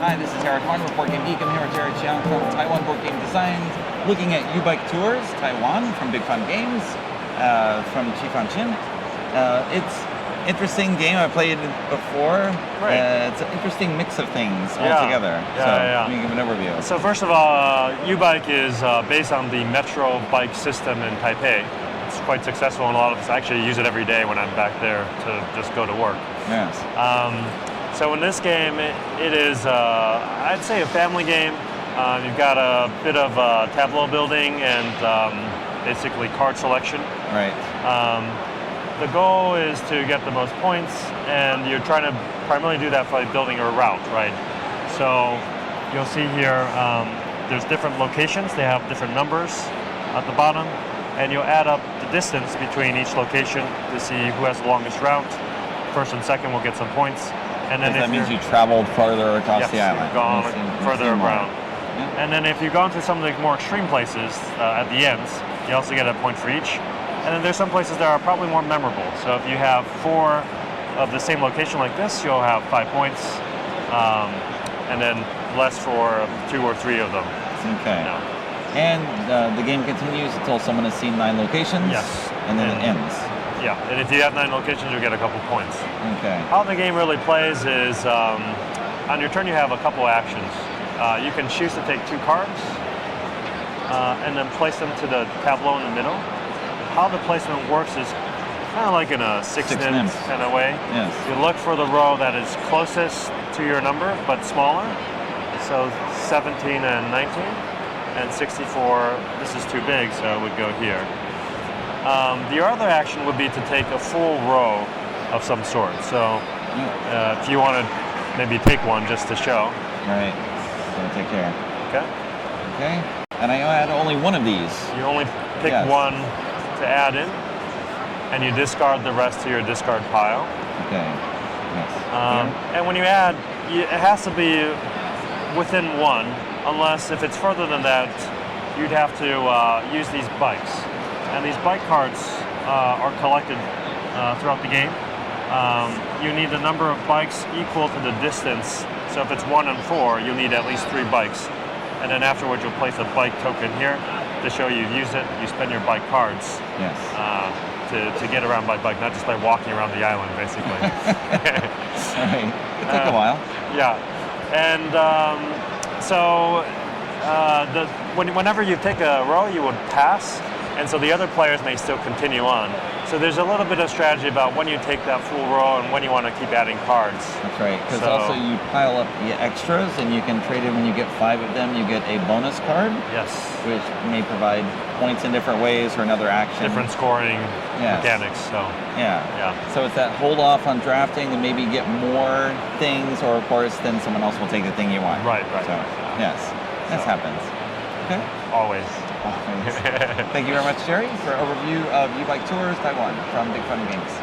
Hi, this is Eric Martin with BoardGameGeek. I'm here with Jerry Chiang from Taiwan Board Game Design, looking at UBike Tours, Taiwan, from Big Fun Games, from Qifan Chin. It's an interesting game I played before. Right. It's an interesting mix of things altogether. Let me give an overview. So first of all, UBike is based on the Metro bike system in Taipei. It's quite successful, and a lot of us actually use it every day when I'm back there to just go to work. Yes. So in this game, it is, I'd say, a family game. You've got a bit of tableau building and basically card selection. Right. The goal is to get the most points, and you're trying to primarily do that by building a route, right? So you'll see here, there's different locations. They have different numbers at the bottom, and you'll add up the distance between each location to see who has the longest route. First and second will get some points. And then that means you traveled farther across the island. You've gone further around. Yeah. And then if you've gone to some of the more extreme places at the ends, you also get a point for each. And then there's some places that are probably more memorable. So if you have 4 of the same location like this, you'll have 5 points. And then less for 2 or 3 of them. Okay. Yeah. And the game continues until someone has seen 9 locations. Yes. And then it ends. Yeah, and if you have 9 locations, you'll get a couple points. Okay. How the game really plays is, on your turn you have a couple actions. You can choose to take 2 cards, and then place them to the tableau in the middle. How the placement works is kind of like in a six nymphs kind of way. Yes. You look for the row that is closest to your number, but smaller. So 17 and 19, and 64, this is too big, so it would go here. The other action would be to take a full row of some sort. So if you want to maybe take one just to show. Right. So take care. Okay. Okay. And I had only one of these. You only pick one to add in, and you discard the rest to your discard pile. Okay. Yes. And when you add, it has to be within 1, unless if it's further than that, you'd have to use these bikes. And these bike cards are collected throughout the game. You need the number of bikes equal to the distance. So if it's 1 and 4, you'll need at least 3 bikes. And then afterwards, you'll place a bike token here to show you've used it. You spend your bike cards to get around by bike, not just by walking around the island, basically. Right. It took a while. Yeah. And whenever you take a row, you would pass. And so the other players may still continue on. So there's a little bit of strategy about when you take that full row and when you want to keep adding cards. That's right, because also you pile up the extras, and you can trade in when you get 5 of them, you get a bonus card. Yes. Which may provide points in different ways or another action. Different scoring mechanics. So yeah. So it's that hold off on drafting and maybe get more things, or of course then someone else will take the thing you want. Right. So yes, that happens. Okay. Always. Thank you very much, Jerry, for an overview of UBike Tours, Taiwan, from Big Fun Games.